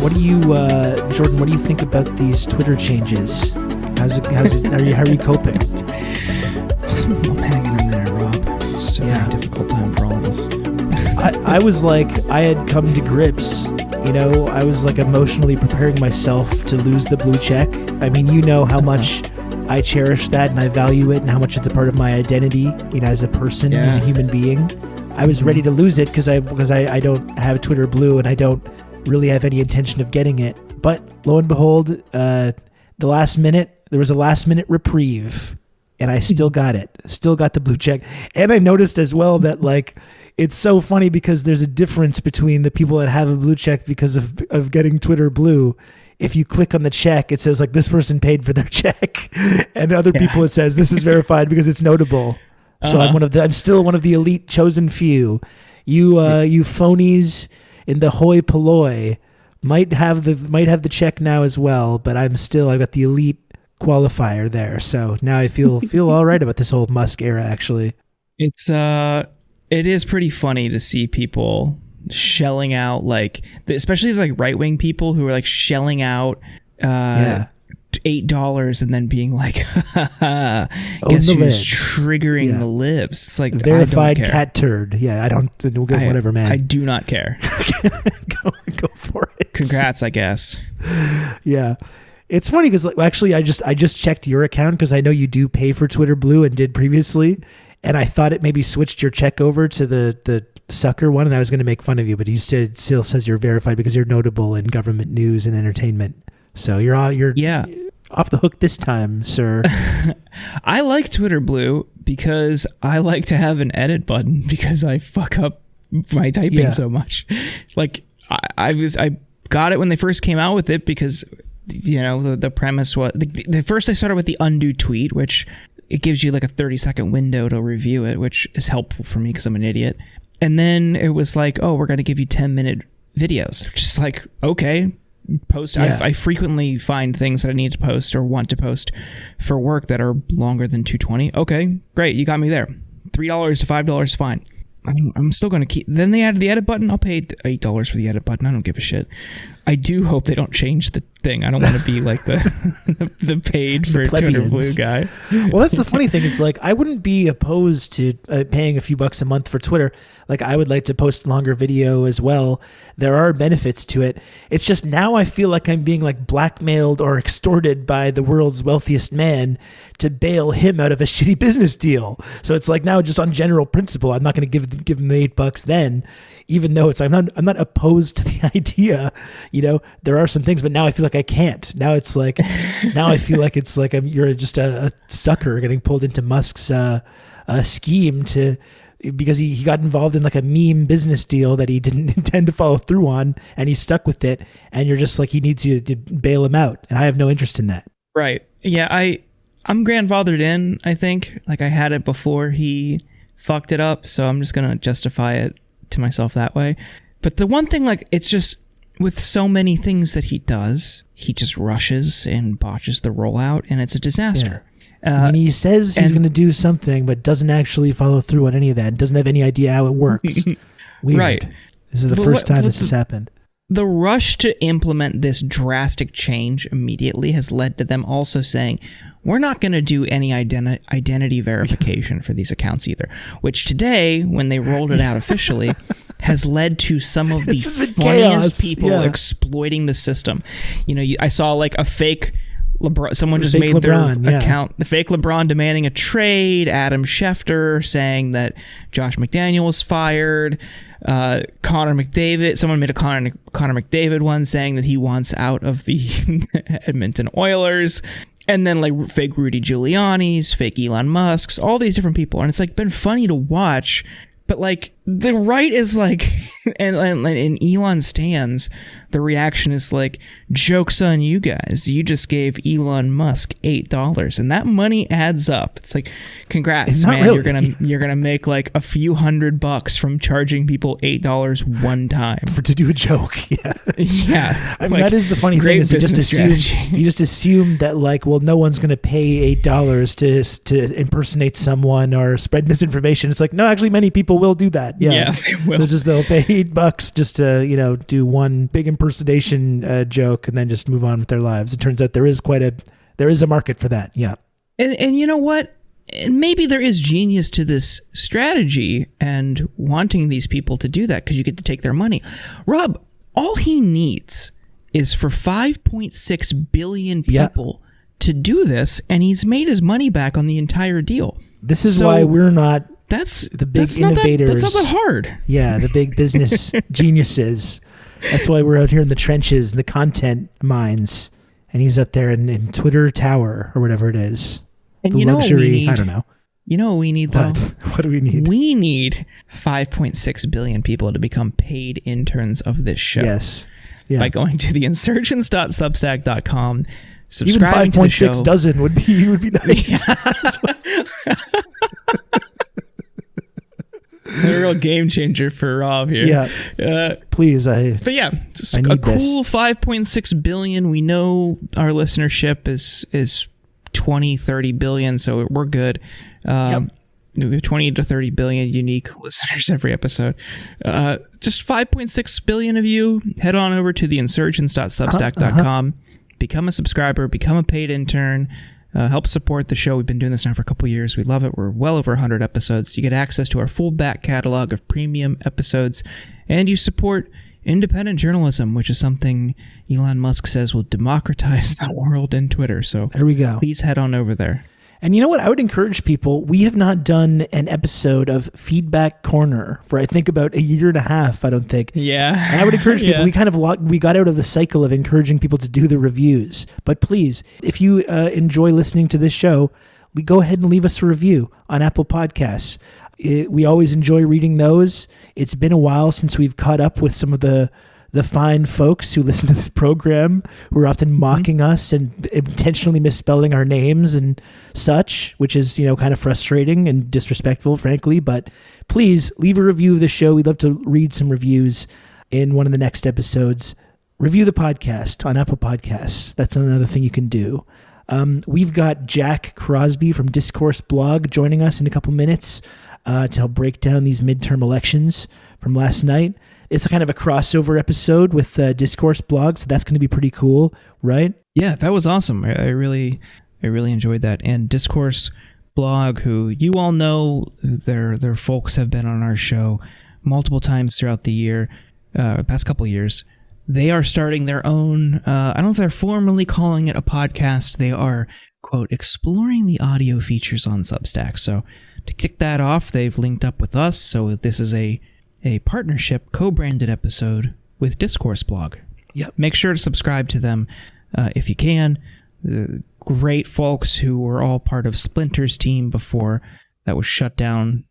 What do you, Jordan? What do you think about these Twitter changes? How's it? How are you coping? I'm hanging in there, Rob. It's just a very difficult time for all of us. I was like, I had come to grips. You know, I was like emotionally preparing myself to lose the blue check. I mean, you know how much I cherish that and I value it and how much it's a part of my identity, you know, as a person, as a human being. I was ready to lose it because I don't have Twitter Blue and I don't really have any intention of getting it. But lo and behold, there was a last minute reprieve and I still got it. Still got the blue check. And I noticed as well that like, it's so funny because there's a difference between the people that have a blue check because of getting Twitter Blue. If you click on the check, it says like this person paid for their check, and other people it says this is verified because it's notable. So I'm still one of the elite chosen few. You phonies in the hoi polloi might have the check now as well, but I've got the elite qualifier there. So now I feel all right about this whole Musk era. Actually, it is pretty funny to see people shelling out, like, especially like right-wing people who are like shelling out $8 and then being like, guess who's triggering the libs? It's like verified cat turd. Yeah, whatever, man. I do not care. go for it. Congrats, I guess. Yeah. It's funny because like, actually I just checked your account because I know you do pay for Twitter Blue and did previously. And I thought it maybe switched your check over to the sucker one, and I was going to make fun of you, but you still says you're verified because you're notable in government news and entertainment. So you're off the hook this time, sir. I like Twitter Blue because I like to have an edit button because I fuck up my typing so much. Like I got it when they first came out with it because, you know, the premise was the first I started with the undo tweet, which it gives you like a 30-second window to review it, which is helpful for me because I'm an idiot. And then it was like, oh, we're going to give you 10-minute videos. Just like, okay, post. Yeah. I frequently find things that I need to post or want to post for work that are longer than 220. Okay, great. You got me there. $3 to $5, fine. I'm still going to keep. Then they added the edit button. I'll pay $8 for the edit button. I don't give a shit. I do hope they don't change the thing. I don't want to be like the paid for Twitter Blue guy. Well, that's the funny thing. It's like I wouldn't be opposed to paying a few bucks a month for Twitter. Like I would like to post longer video as well. There are benefits to it. It's just now I feel like I'm being like blackmailed or extorted by the world's wealthiest man to bail him out of a shitty business deal. So it's like now just on general principle, I'm not going to give him the $8 then, even though I'm not opposed to the idea. You know, there are some things, but now I feel like I can't. Now it's like, now I feel like it's like you're just a sucker getting pulled into Musk's scheme because he got involved in like a meme business deal that he didn't intend to follow through on, and he stuck with it. And you're just like, he needs you to bail him out, and I have no interest in that. Right? Yeah, I'm grandfathered in. I think like I had it before he fucked it up, so I'm just gonna justify it to myself that way. But the one thing, like, it's just with so many things that he does, he just rushes and botches the rollout, and it's a disaster. Yeah. And he says he's going to do something, but doesn't actually follow through on any of that, and doesn't have any idea how it works. Weird. Right. This is the first time this has happened. The rush to implement this drastic change immediately has led to them also saying, we're not going to do any identity verification for these accounts either, which today, when they rolled it out officially, has led to some of the funniest people exploiting the system. You know, I saw like a fake LeBron, someone just made their account, the fake LeBron demanding a trade, Adam Schefter saying that Josh McDaniel was fired, Connor McDavid, someone made a Connor McDavid one saying that he wants out of the Edmonton Oilers, and then like fake Rudy Giuliani's, fake Elon Musk's, all these different people. And it's like been funny to watch, but like the right is like, and Elon stands, the reaction is like, joke's on you guys. You just gave Elon Musk $8, and that money adds up. It's like, congrats, man. Really. You're gonna make like a few $100 from charging people $8 one time to do a joke. Yeah, yeah. I mean, that is the funny thing. Is you just assume that like, well, no one's gonna pay $8 to impersonate someone or spread misinformation. It's like, no, actually, many people will do that. that. Yeah, they will. They'll pay $8 just to do one big impersonation joke and then just move on with their lives. It turns out there is a market for that. Yeah, and you know what? And maybe there is genius to this strategy and wanting these people to do that because you get to take their money. Rob, all he needs is for 5.6 billion people to do this, and he's made his money back on the entire deal. This is why we're not the big innovators. That's not that hard. Yeah, the big business geniuses. That's why we're out here in the trenches, in the content mines, and he's up there in Twitter Tower or whatever it is. And the luxury, I don't know. You know what we need, though? What do we need? We need 5.6 billion people to become paid interns of this show. Yes. Yeah. By going to theinsurgents.substack.com, subscribing to the show. Even 5.6 dozen would be nice. A real game changer for Rob here. Yeah. Please. But yeah, just a cool 5.6 billion. We know our listenership is 20, 30 billion, so we're good. We have 20 to 30 billion unique listeners every episode. Just 5.6 billion of you, head on over to theinsurgents.substack.com, become a subscriber, become a paid intern, help support the show. We've been doing this now for a couple years. We love it. We're well over 100 episodes. You get access to our full back catalog of premium episodes, and you support independent journalism, which is something Elon Musk says will democratize the world in Twitter. So there we go. Please head on over there. And you know what? I would encourage people. We have not done an episode of Feedback Corner for I think about a year and a half. I don't think. Yeah. And I would encourage people. We kind of we got out of the cycle of encouraging people to do the reviews. But please, if you enjoy listening to this show, go ahead and leave us a review on Apple Podcasts. We always enjoy reading those. It's been a while since we've caught up with some of the fine folks who listen to this program, who are often mocking us and intentionally misspelling our names and such, which is, kind of frustrating and disrespectful, frankly. But please leave a review of the show. We'd love to read some reviews in one of the next episodes. Review the podcast on Apple Podcasts. That's another thing you can do. We've got Jack Crosbie from Discourse blog joining us in a couple minutes to help break down these midterm elections from last night. It's a kind of a crossover episode with Discourse blog, so that's going to be pretty cool, right? Yeah, that was awesome. I really enjoyed that. And Discourse blog, who you all know, their folks have been on our show multiple times throughout the year, past couple years. They are starting their own, I don't know if they're formally calling it a podcast. They are, quote, exploring the audio features on Substack. So to kick that off, they've linked up with us. So this is a partnership, co-branded episode with Discourse blog. Yep. Make sure to subscribe to them if you can. Great folks who were all part of Splinter's team before that was shut down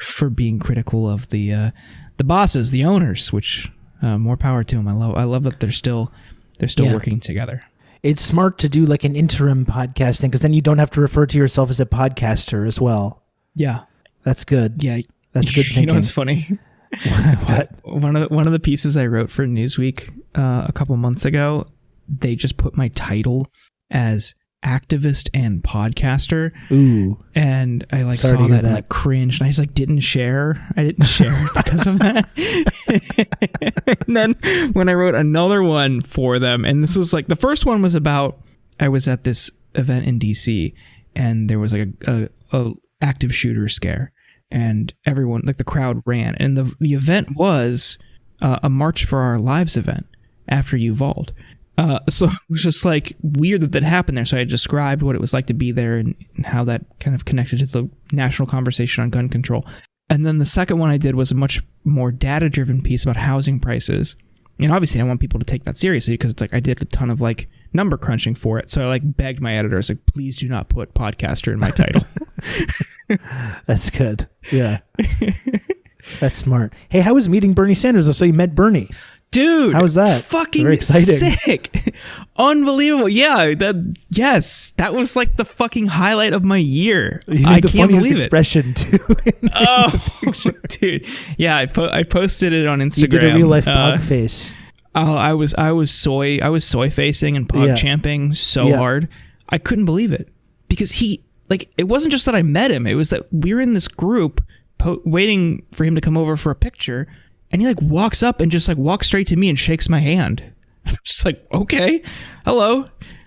for being critical of the bosses, the owners, which more power to them. I love that they're still working together. It's smart to do like an interim podcast thing, because then you don't have to refer to yourself as a podcaster as well. Yeah. That's good. Yeah. That's good thinking. You know what's funny? What? One of the pieces I wrote for Newsweek a couple months ago, they just put my title as activist and podcaster. Ooh. And I saw that and cringed, and I just didn't share. I didn't share because of that. And then when I wrote another one for them, and this was the first one was about, I was at this event in DC, and there was a active shooter scare, and everyone, the crowd ran, and the event was a March for Our Lives event after Uvalde. So it was just weird that happened there. So I described what it was like to be there and how that kind of connected to the national conversation on gun control. And then the second one I did was a much more data-driven piece about housing prices. And obviously I want people to take that seriously, because it's I did a ton of number crunching for it. So I begged my editors, please do not put podcaster in my title. That's good. Yeah. That's smart. Hey, how was meeting Bernie Sanders? I saw you met Bernie. Dude, how was that? Fucking very exciting. Sick. Unbelievable. Yeah, that was the fucking highlight of my year. You I the can't funniest believe expression too. Dude. Yeah, I posted it on Instagram. You did a real life pug face. Oh, I was soy facing and pug champing so hard. I couldn't believe it, because he it wasn't just that I met him. It was that we were in this group waiting for him to come over for a picture, and he like walks up and just like walks straight to me and shakes my hand. I'm just like, okay, hello.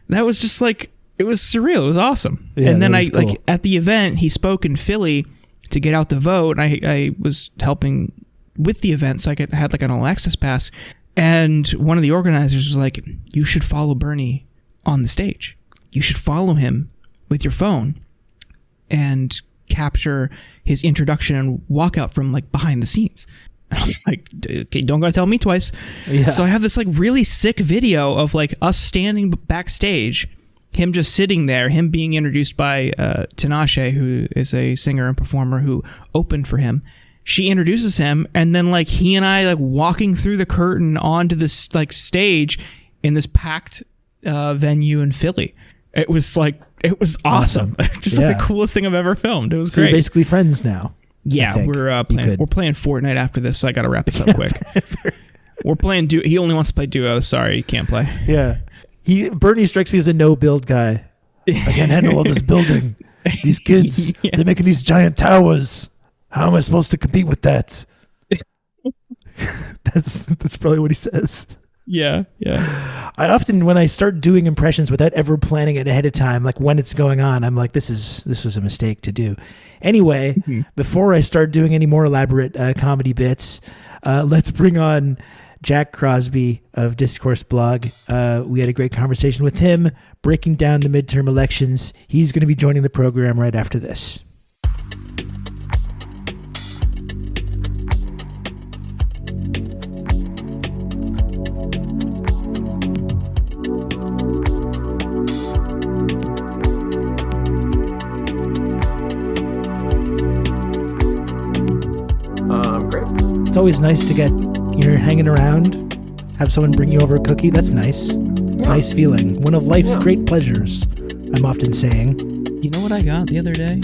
That was just like, it was surreal. It was awesome. Yeah, and then cool. Like at the event, he spoke in Philly to get out the vote. I was helping with the event, so I had like an all access pass. And one of the organizers was like, you should follow Bernie on the stage. You should follow him with your phone and capture his introduction and walkout from like behind the scenes. And I'm like, okay, don't gotta tell me twice. Yeah. So I have this like really sick video of like us standing backstage, him just sitting there, him being introduced by Tinashe, who is a singer and performer who opened for him. She introduces him, and then like he and I like walking through the curtain onto this like stage in this packed venue in Philly. It was awesome. Just like the coolest thing I've ever filmed. It was great. You're basically friends now. Yeah, we're playing Fortnite after this, so I got to wrap this up quick. We're playing duo. He only wants to play duo. Sorry, you can't play. Yeah, Bernie strikes me as a no build guy. I can't handle all this building. These kids, they're making these giant towers. How am I supposed to compete with that? That's probably what he says. Yeah. I often, when I start doing impressions without ever planning it ahead of time, like when it's going on, I'm like, this was a mistake to do. Anyway, before I start doing any more elaborate comedy bits, let's bring on Jack Crosbie of Discourse blog. We had a great conversation with him, breaking down the midterm elections. He's going to be joining the program right after this. It's always nice to get, you're hanging around, have someone bring you over a cookie. That's nice. Yeah. Nice feeling. One of life's great pleasures, I'm often saying. You know what I got the other day?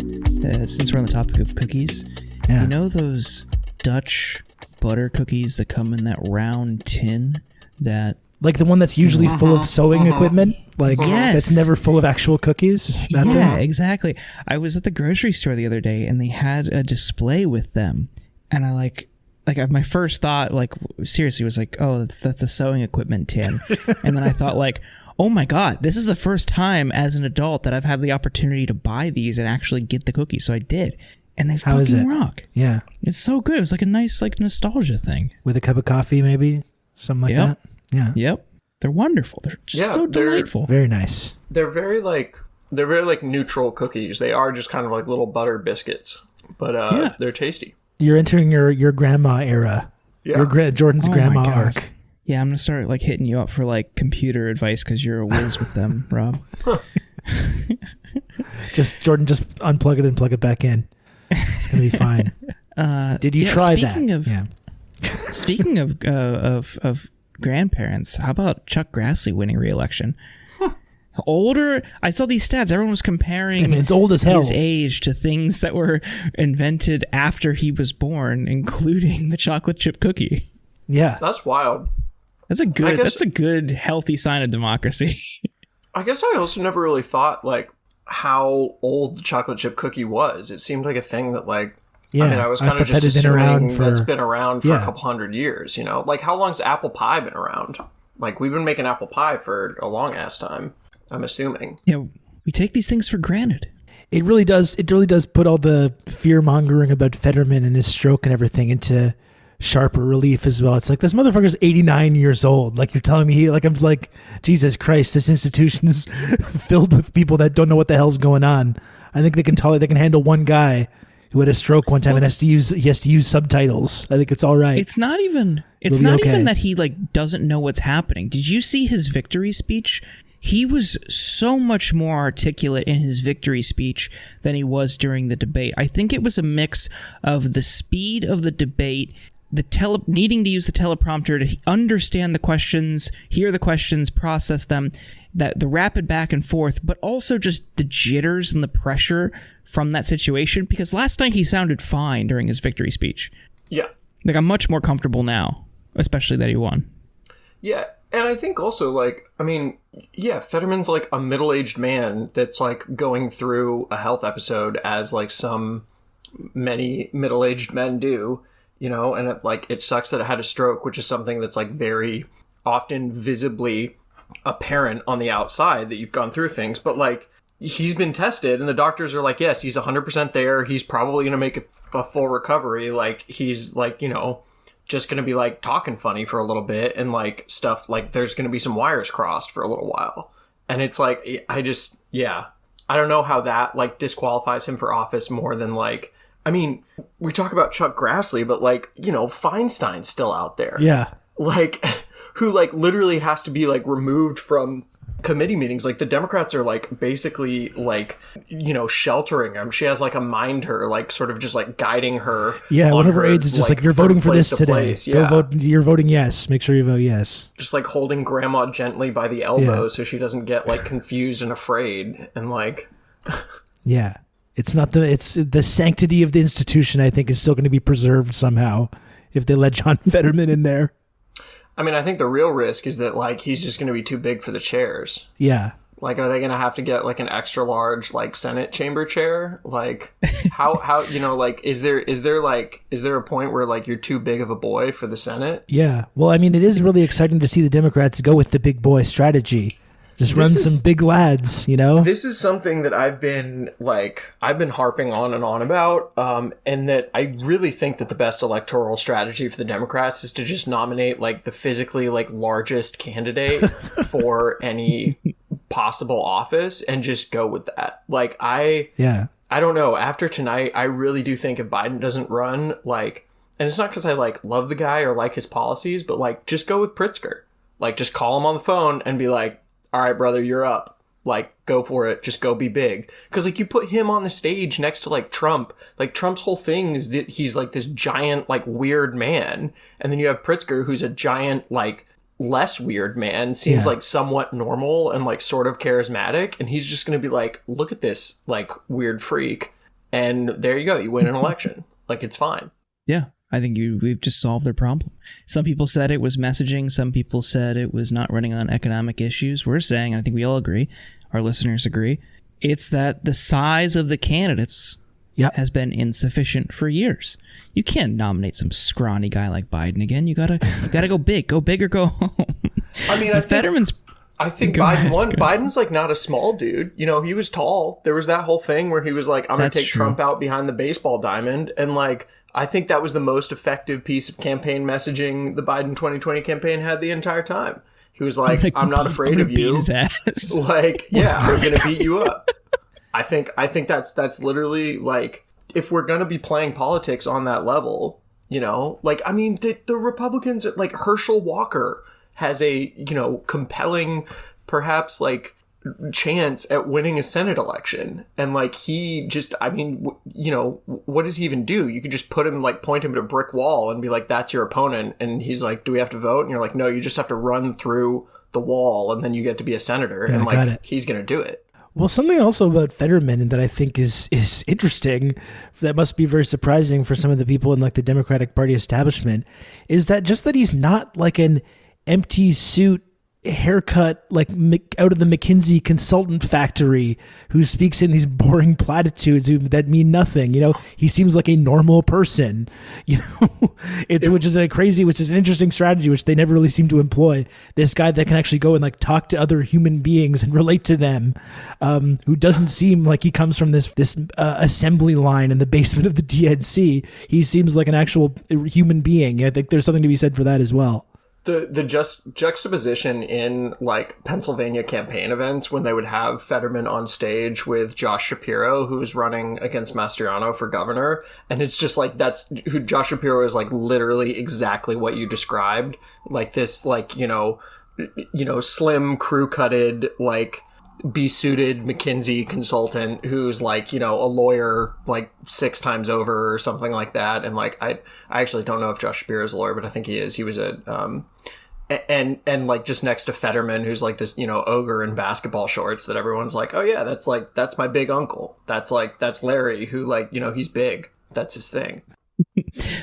Since we're on the topic of cookies, you know those Dutch butter cookies that come in that round tin that... Like the one that's usually full of sewing equipment? Like, that's never full of actual cookies? Yeah, exactly. I was at the grocery store the other day, and they had a display with them, and I my first thought, like, seriously, was like, oh, that's a sewing equipment tin. And then I thought, like, oh my God, this is the first time as an adult that I've had the opportunity to buy these and actually get the cookies. So I did. And they fucking rock. Yeah. It's so good. It was like a nice, like, nostalgia thing. With a cup of coffee, maybe? Something like that? Yeah. Yep. They're wonderful. They're just so delightful. Very nice. They're very neutral cookies. They are just kind of like little butter biscuits, but they're tasty. You're entering your grandma era. Yeah. Jordan's grandma arc. Yeah, I'm going to start like hitting you up for like computer advice because you're a whiz with them, Rob. Jordan, just unplug it and plug it back in. It's going to be fine. Did you try that? Speaking of grandparents, how about Chuck Grassley winning re-election? Older, I saw these stats. Everyone was comparing it's old as hell. His age to things that were invented after he was born, including the chocolate chip cookie. Yeah, that's wild. That's a good, healthy sign of democracy. I guess I also never really thought like how old the chocolate chip cookie was. It seemed like a thing that like. Yeah, I mean, I was kind of just assuming that's been around for a couple hundred years. You know, like how long's apple pie been around? Like we've been making apple pie for a long ass time. I'm assuming. Yeah, we take these things for granted. It really does. It really does put all the fear mongering about Fetterman and his stroke and everything into sharper relief as well. It's like this motherfucker's 89 years old. Like you're telling me, I'm like, Jesus Christ, this institution is filled with people that don't know what the hell's going on. I think they can handle one guy who had a stroke one time and he has to use subtitles. I think it's all right. It's not even even that he like doesn't know what's happening. Did you see his victory speech? He was so much more articulate in his victory speech than he was during the debate. I think it was a mix of the speed of the debate, needing to use the teleprompter to understand the questions, hear the questions, process them, the rapid back and forth, but also just the jitters and the pressure from that situation. Because last night he sounded fine during his victory speech. Yeah. Like I'm much more comfortable now, especially that he won. Yeah. And I think also, like, I mean, yeah, Fetterman's like a middle-aged man that's like going through a health episode as like some many middle-aged men do, you know, and it sucks that it had a stroke, which is something that's like very often visibly apparent on the outside that you've gone through things. But like, he's been tested and the doctors are like, yes, he's 100% there. He's probably going to make a full recovery. Like, he's like, you know, just going to be like talking funny for a little bit and like stuff, like there's going to be some wires crossed for a little while. And it's like, I don't know how that like disqualifies him for office more than like, I mean, we talk about Chuck Grassley, but like, you know, Feinstein's still out there. Yeah. Like, who like literally has to be like removed from committee meetings. Like, the Democrats are like basically like, you know, sheltering him. She has like a minder, like sort of just like guiding her. Yeah, one of her aides is just like, you're voting for this today. Yeah. Go vote. You're voting yes. Make sure you vote yes. Just like holding grandma gently by the elbow so she doesn't get like confused and afraid and like. Yeah, it's the sanctity of the institution, I think, is still going to be preserved somehow if they let John Fetterman in there. I mean, I think the real risk is that like he's just going to be too big for the chairs. Yeah. Like, are they going to have to get like an extra large like Senate chamber chair? Like, how you know, like, is there a point where like you're too big of a boy for the Senate? Yeah. Well, I mean, it is really exciting to see the Democrats go with the big boy strategy. Just run some big lads, you know? This is something that I've been harping on and on about, and that I really think that the best electoral strategy for the Democrats is to just nominate like the physically like largest candidate for any possible office and just go with that. Like, I don't know. After tonight, I really do think if Biden doesn't run, like, and it's not because I like love the guy or like his policies, but like, just go with Pritzker. Like, just call him on the phone and be like, all right, brother, you're up. Like, go for it. Just go be big. Because, like, you put him on the stage next to, like, Trump. Like, Trump's whole thing is that he's, like, this giant, like, weird man. And then you have Pritzker, who's a giant, like, less weird man. Seems, like, somewhat normal and, like, sort of charismatic. And he's just going to be like, look at this, like, weird freak. And there you go. You win an election. Like, it's fine. Yeah. I think we've just solved their problem. Some people said it was messaging. Some people said it was not running on economic issues. We're saying, and I think we all agree, our listeners agree, it's that the size of the candidates has been insufficient for years. You can't nominate some scrawny guy like Biden again. You gotta go big or go home. I mean, I think Biden's like not a small dude. You know, he was tall. There was that whole thing where he was like, I'm going to take Trump out behind the baseball diamond. And like, I think that was the most effective piece of campaign messaging the Biden 2020 campaign had the entire time. He was like, I'm not afraid of you. Like, yeah, I'm going to beat you up. I think that's literally like, if we're going to be playing politics on that level, you know, like, I mean, the Republicans, like Herschel Walker has a, you know, compelling, perhaps like chance at winning a Senate election. And like, he just, I mean, you know, what does he even do? You could just put him, like, point him at a brick wall and be like, that's your opponent. And he's like, do we have to vote? And you're like, no, you just have to run through the wall and then you get to be a senator. And like, he's going to do it. Well, something also about Fetterman that I think is interesting, that must be very surprising for some of the people in like the Democratic Party establishment, is that just that he's not like an empty suit haircut, like out of the McKinsey consultant factory, who speaks in these boring platitudes that mean nothing. You know, he seems like a normal person, you know, which is an interesting strategy, which they never really seem to employ. This guy that can actually go and like talk to other human beings and relate to them, who doesn't seem like he comes from this assembly line in the basement of the DNC. He seems like an actual human being. I think there's something to be said for that as well. The juxtaposition in like Pennsylvania campaign events when they would have Fetterman on stage with Josh Shapiro, who is running against Mastriano for governor, and it's just like, that's who Josh Shapiro is, like literally exactly what you described, like this, like, you know, slim, crew-cutted, like besuited McKinsey consultant who's like, you know, a lawyer like 6 times over or something like that. And like, I actually don't know if Josh Shapiro is a lawyer, but I think he is. He was and like just next to Fetterman, who's like this, you know, ogre in basketball shorts that everyone's like, oh yeah, that's my big uncle. That's Larry, who, like, you know, he's big. That's his thing.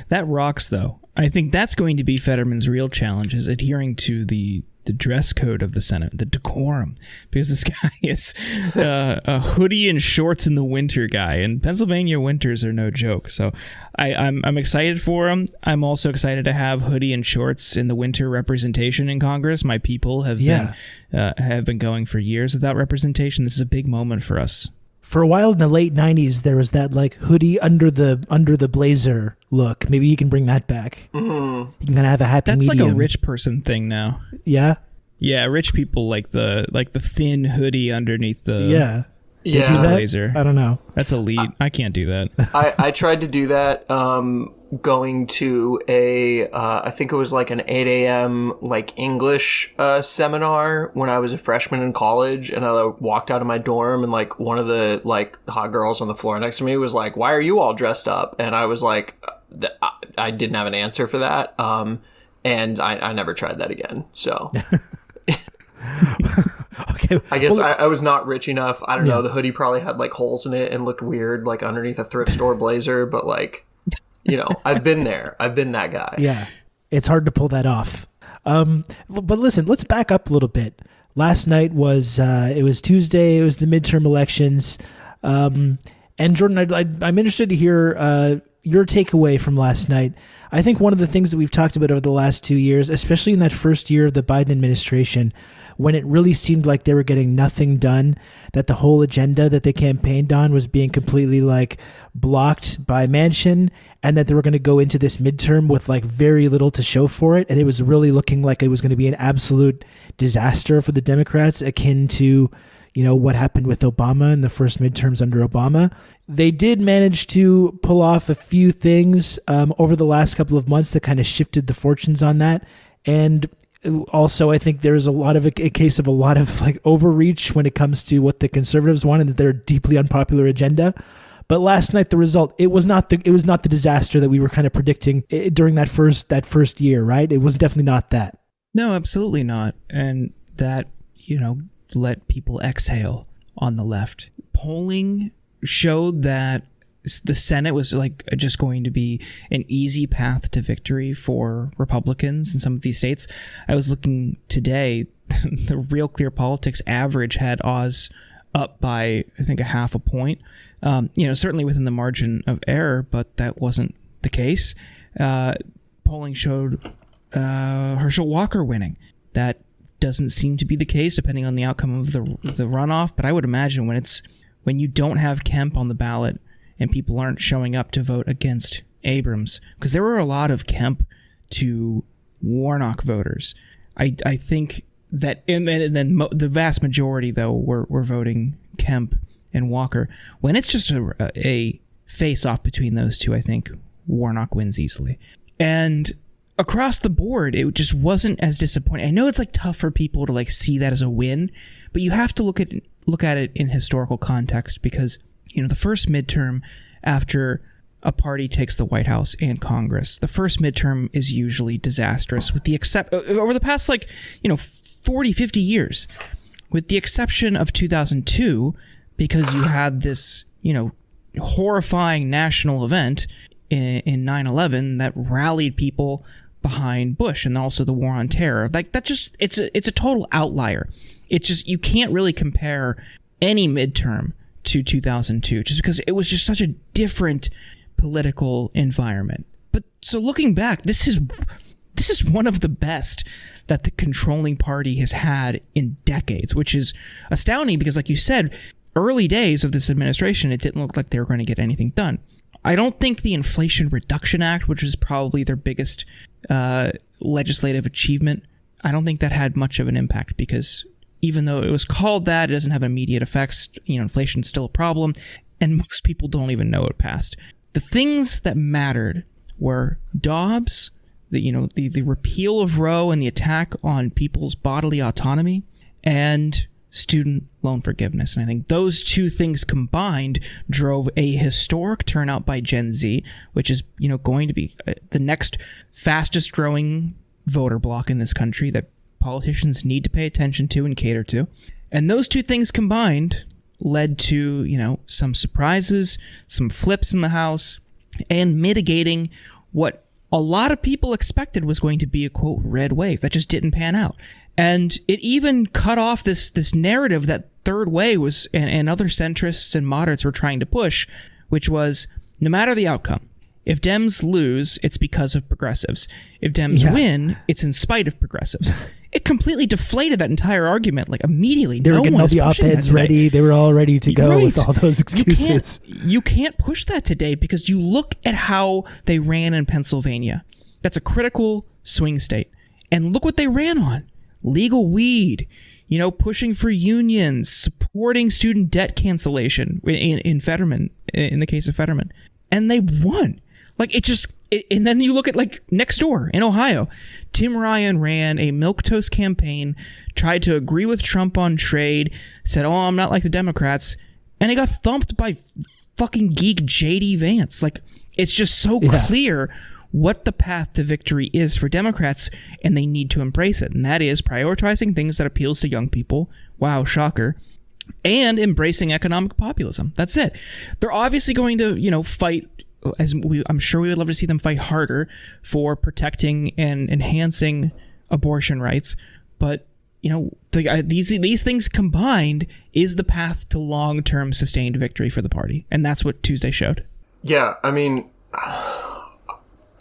That rocks, though. I think that's going to be Fetterman's real challenge, is adhering to the the dress code of the Senate, the decorum, because this guy is a hoodie and shorts in the winter guy, and Pennsylvania winters are no joke. So I'm excited for him. I'm also excited to have hoodie and shorts in the winter representation in Congress. My people have been going for years without representation. This is a big moment for us. For a while in the late 90s, there was that like hoodie under the blazer look. Maybe you can bring that back. Mm-hmm. You can kind of have a happy medium. That's like a rich person thing now. Yeah? Yeah, rich people like the thin hoodie underneath the blazer. I don't know. That's elite. I can't do that. I tried to do that going to I think it was like an 8 a.m. like English seminar when I was a freshman in college, and I walked out of my dorm, and like one of the like hot girls on the floor next to me was like, "Why are you all dressed up?" And I was like, I didn't have an answer for that, and I never tried that again. So. Okay. I guess I was not rich enough. I don't know. The hoodie probably had like holes in it and looked weird, like underneath a thrift store blazer. But like, you know, I've been there. I've been that guy. Yeah, it's hard to pull that off. But listen, let's back up a little bit. Last night was it was Tuesday. It was the midterm elections. And Jordan, I'm interested to hear your takeaway from last night. I think one of the things that we've talked about over the last 2 years, especially in that first year of the Biden administration, when it really seemed like they were getting nothing done, that the whole agenda that they campaigned on was being completely like blocked by Manchin, and that they were going to go into this midterm with like very little to show for it. And it was really looking like it was going to be an absolute disaster for the Democrats, akin to, you know, what happened with Obama in the first midterms under Obama. They did manage to pull off a few things over the last couple of months that kind of shifted the fortunes on that. And also, I think there's a case of a lot of like overreach when it comes to what the conservatives want, and that they're a deeply unpopular agenda. But last night, the result, it was not the disaster that we were kind of predicting during that first year, right? It was definitely not that. No, absolutely not. And that, you know, let people exhale on the left. Polling showed that the Senate was like just going to be an easy path to victory for Republicans in some of these states. I was looking today, the Real Clear Politics average had Oz up by, I think, 0.5 point. You know, certainly within the margin of error, but that wasn't the case. Polling showed Herschel Walker winning. That doesn't seem to be the case depending on the outcome of the runoff, but I would imagine when you don't have Kemp on the ballot and people aren't showing up to vote against Abrams, because there were a lot of Kemp to Warnock voters. I think that, and then the vast majority though were voting Kemp and Walker. When it's just a face-off between those two, I think Warnock wins easily. And across the board, it just wasn't as disappointing. I know it's like tough for people to like see that as a win, but you have to look at it in historical context, because, you know, the first midterm after a party takes the White House and Congress, the first midterm is usually disastrous, with the over the past 40, 50 years, with the exception of 2002, because you had this, you know, horrifying national event in 9/11 that rallied people behind Bush, and also the war on terror. Like that, just it's a total outlier. It's just, you can't really compare any midterm to 2002, just because it was just such a different political environment. But so looking back, this is one of the best that the controlling party has had in decades, which is astounding because, like you said, early days of this administration, it didn't look like they were going to get anything done. I don't think the Inflation Reduction Act, which is probably their biggest legislative achievement, I don't think that had much of an impact, because even though it was called that, it doesn't have immediate effects. You know, inflation's still a problem, and most people don't even know it passed. The things that mattered were Dobbs, the repeal of Roe and the attack on people's bodily autonomy, and student loan forgiveness. And I think those two things combined drove a historic turnout by Gen Z, which is, you know, going to be the next fastest growing voter bloc in this country that politicians need to pay attention to and cater to. And those two things combined led to, you know, some surprises, some flips in the House, and mitigating what a lot of people expected was going to be a, quote, red wave that just didn't pan out. And it even cut off this narrative that third way was, and other centrists and moderates were trying to push, which was, no matter the outcome, if Dems lose, it's because of progressives. If Dems win, it's in spite of progressives. It completely deflated that entire argument, like immediately. They were getting all the op-eds ready. They were all ready to go with all those excuses. You can't push that today because you look at how they ran in Pennsylvania. That's a critical swing state. And look what they ran on. Legal weed, pushing for unions, supporting student debt cancellation in Fetterman, in the case of Fetterman. And they won. And then you look at next door in Ohio, Tim Ryan ran a milquetoast campaign, tried to agree with Trump on trade, said, "Oh, I'm not like the Democrats," and he got thumped by fucking geek JD Vance. It's just so clear what the path to victory is for Democrats, and they need to embrace it. And that is prioritizing things that appeals to young people. Wow, shocker. And embracing economic populism. That's it. They're obviously going to, fight. I'm sure we would love to see them fight harder for protecting and enhancing abortion rights, but these things combined is the path to long-term sustained victory for the party, and that's what Tuesday showed. Yeah, I mean, I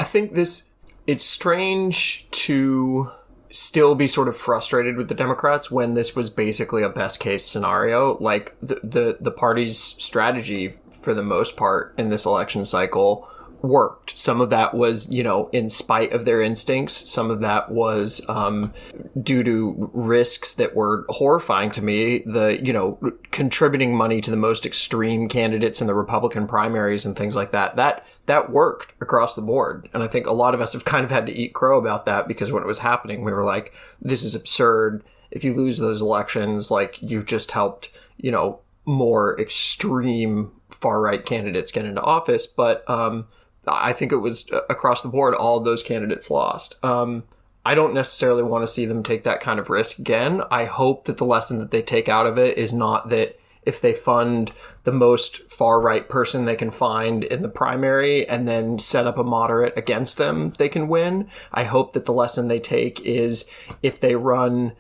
think it's strange to still be sort of frustrated with the Democrats when this was basically a best case scenario. Like the party's strategy for the most part in this election cycle worked. Some of that was, in spite of their instincts. Some of that was due to risks that were horrifying to me. Contributing money to the most extreme candidates in the Republican primaries and things like that. That worked across the board. And I think a lot of us have kind of had to eat crow about that because when it was happening, we were like, this is absurd. If you lose those elections, you've just helped, more extreme far-right candidates get into office. But I think it was across the board, all of those candidates lost. I don't necessarily want to see them take that kind of risk again. I hope that the lesson that they take out of it is not that if they fund the most far-right person they can find in the primary and then set up a moderate against them, they can win. I hope that the lesson they take is if they run,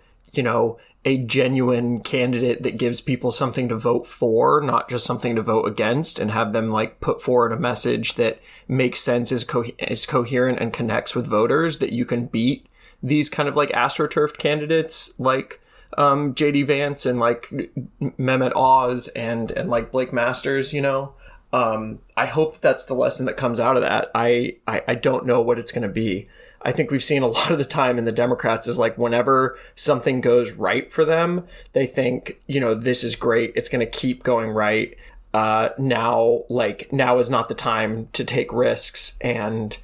a genuine candidate that gives people something to vote for, not just something to vote against, and have them put forward a message that makes sense, is coherent and connects with voters, that you can beat these kind of astroturfed candidates like JD Vance and Mehmet Oz and Blake Masters, I hope that's the lesson that comes out of that. I don't know what it's going to be. I think we've seen a lot of the time in the Democrats is whenever something goes right for them, they think, this is great. It's going to keep going right. Now is not the time to take risks and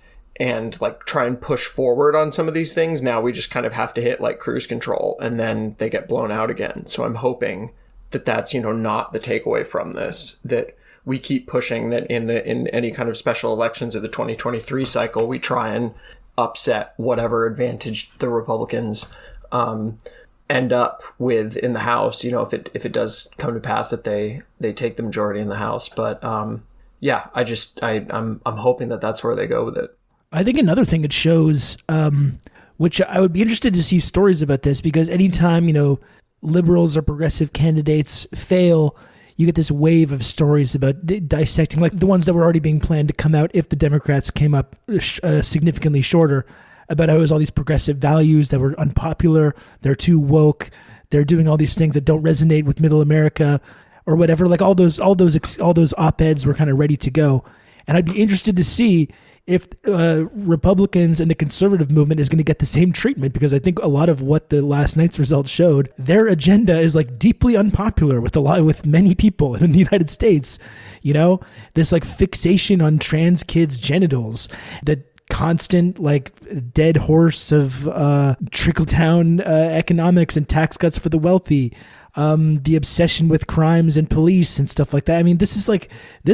try and push forward on some of these things. Now we just kind of have to hit cruise control and then they get blown out again. So I'm hoping that that's, not the takeaway from this, that we keep pushing that in any kind of special elections of the 2023 cycle, we try and upset whatever advantage the Republicans end up with in the House, if it does come to pass that they take the majority in the House. But I'm hoping that that's where they go with it. I think another thing it shows, which I would be interested to see stories about this, because anytime, liberals or progressive candidates fail, you get this wave of stories about dissecting, the ones that were already being planned to come out if the Democrats came up significantly shorter, about how it was all these progressive values that were unpopular, they're too woke, they're doing all these things that don't resonate with middle America or whatever. All those op-eds were kind of ready to go. And I'd be interested to see if Republicans and the conservative movement is going to get the same treatment, because I think a lot of what the last night's results showed, their agenda is deeply unpopular with many people in the United States. This fixation on trans kids' genitals, that constant dead horse of trickle down economics and tax cuts for the wealthy. The obsession with crimes and police and stuff like that. I mean, this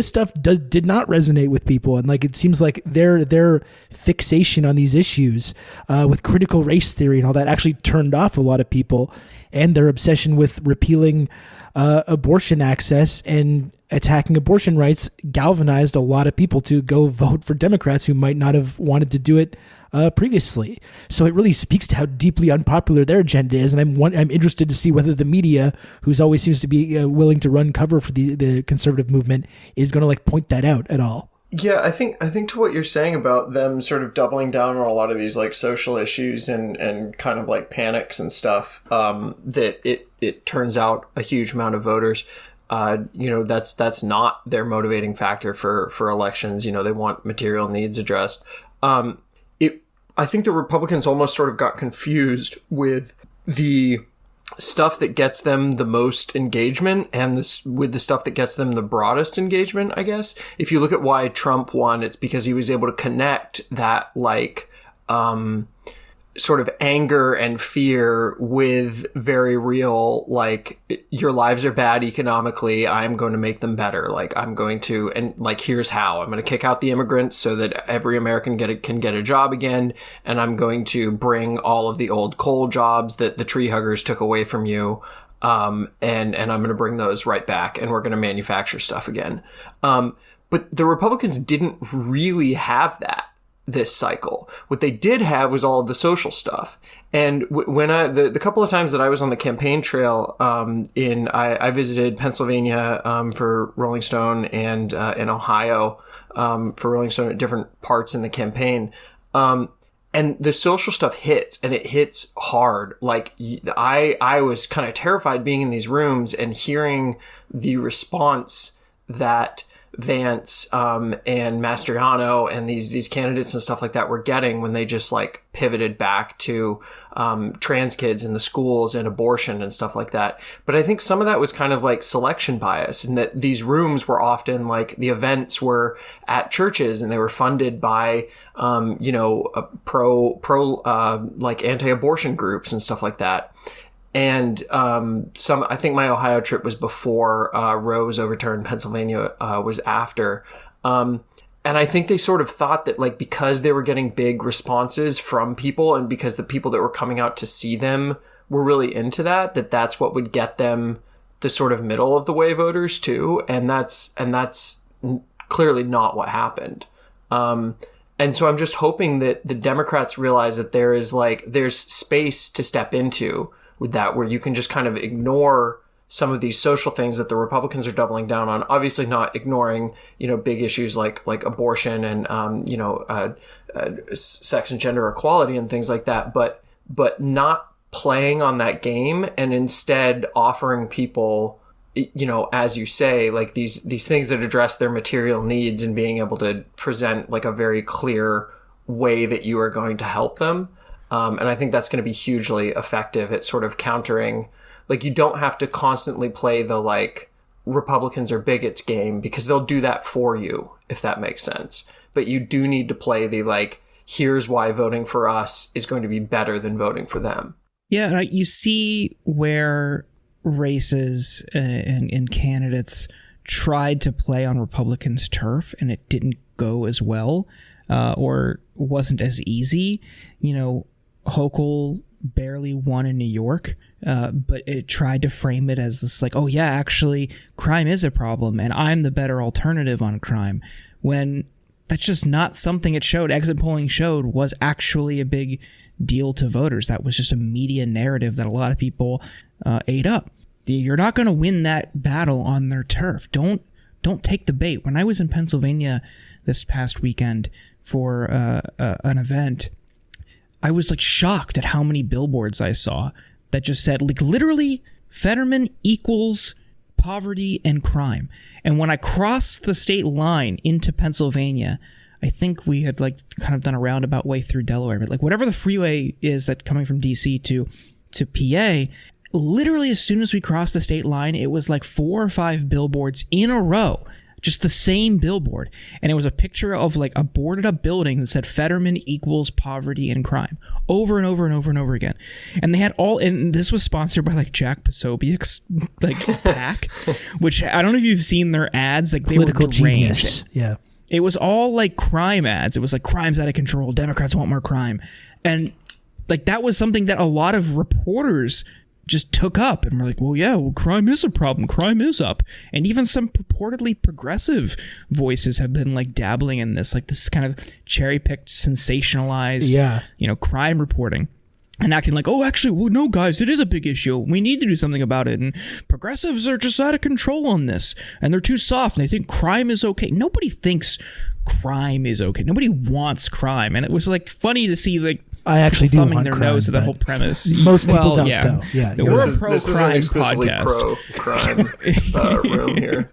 stuff did not resonate with people, and it seems like their fixation on these issues with critical race theory and all that actually turned off a lot of people, and their obsession with repealing abortion access and attacking abortion rights galvanized a lot of people to go vote for Democrats who might not have wanted to do it previously. So it really speaks to how deeply unpopular their agenda is. And I'm interested to see whether the media, who's always seems to be willing to run cover for the conservative movement, is going to like point that out at all. Yeah, I think to what you're saying about them sort of doubling down on a lot of these like social issues and kind of like panics and stuff, that it turns out a huge amount of voters, that's not their motivating factor for elections. They want material needs addressed. I think the Republicans almost sort of got confused with the stuff that gets them the most engagement and with the stuff that gets them the broadest engagement, I guess. If you look at why Trump won, it's because he was able to connect that like sort of anger and fear with very real, like, your lives are bad economically, I'm going to make them better. Like, I'm going to, and like, here's how. I'm going to kick out the immigrants so that every American can get a job again. And I'm going to bring all of the old coal jobs that the tree huggers took away from you. And I'm going to bring those right back, and we're going to manufacture stuff again. But the Republicans didn't really have that this cycle. What they did have was all of the social stuff. And when the couple of times that I was on the campaign trail, I visited Pennsylvania for Rolling Stone and in Ohio for Rolling Stone at different parts in the campaign. And the social stuff hits, and it hits hard. Like, I was kind of terrified being in these rooms and hearing the response that Vance and Mastriano and these candidates and stuff like that were getting when they just like pivoted back to trans kids in the schools and abortion and stuff like that. But I think some of that was kind of like selection bias, and that these rooms were often like, the events were at churches and they were funded by like anti-abortion groups and stuff like that. And I think my Ohio trip was before Roe was overturned. Pennsylvania was after. And I think they sort of thought that, like, because they were getting big responses from people, and because the people that were coming out to see them were really into that's what would get them the sort of middle of the way voters too. And that's clearly not what happened. And so I'm just hoping that the Democrats realize that there's space to step into with that, where you can just kind of ignore some of these social things that the Republicans are doubling down on. Obviously not ignoring, big issues like abortion and, sex and gender equality and things like that, but not playing on that game, and instead offering people, as you say, like these things that address their material needs, and being able to present like a very clear way that you are going to help them. And I think that's going to be hugely effective at sort of countering, like, you don't have to constantly play the, like, Republicans are bigots game, because they'll do that for you, if that makes sense. But you do need to play the, like, here's why voting for us is going to be better than voting for them. Yeah, you see where races and candidates tried to play on Republicans' turf, and it didn't go as well, or wasn't as easy. Hochul barely won in New York, but it tried to frame it as this, like, oh yeah, actually crime is a problem and I'm the better alternative on crime, when that's just not something it showed. Exit polling showed was actually a big deal to voters. That was just a media narrative that a lot of people ate up. You're not going to win that battle on their turf. Don't take the bait. When I was in Pennsylvania this past weekend for an event, I was like shocked at how many billboards I saw that just said, like, literally, Fetterman equals poverty and crime. And when I crossed the state line into Pennsylvania, I think we had like kind of done a roundabout way through Delaware, but like whatever the freeway is that coming from DC to PA, literally as soon as we crossed the state line, it was like 4 or 5 billboards in a row. Just the same billboard. And it was a picture of like a boarded up building that said Fetterman equals poverty and crime over and over and over and over again. And they had and this was sponsored by like Jack Posobiec's like PAC, which I don't know if you've seen their ads. Like, they Political were deranged. Genius. Yeah. It was all like crime ads. It was like, crime's out of control. Democrats want more crime. And like, that was something that a lot of reporters just took up, and we're like, well, yeah, well, crime is a problem. Crime is up. And even some purportedly progressive voices have been like dabbling in this, like this kind of cherry-picked, sensationalized, crime reporting. And acting like, oh, actually, well, no, guys, it is a big issue. We need to do something about it. And progressives are just out of control on this. And they're too soft. And they think crime is okay. Nobody thinks crime is okay. Nobody wants crime. And it was like funny to see like I actually do thumbing want their crime, nose at the whole premise. Most people don't, though. Yeah, we're a this is an exclusively podcast. Pro-crime room here.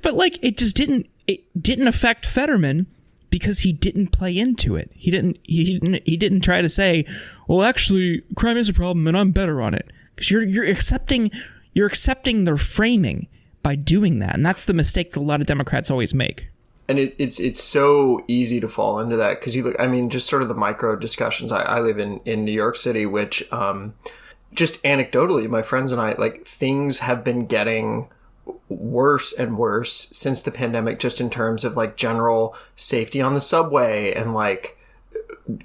But like, it didn't affect Fetterman. Because he didn't play into it. He didn't try to say, well, actually, crime is a problem and I'm better on it. Because you're accepting their framing by doing that. And that's the mistake that a lot of Democrats always make. And it's so easy to fall into that because just sort of the micro discussions. I live in New York City, which just anecdotally, my friends and I, like, things have been getting worse and worse since the pandemic, just in terms of like general safety on the subway and like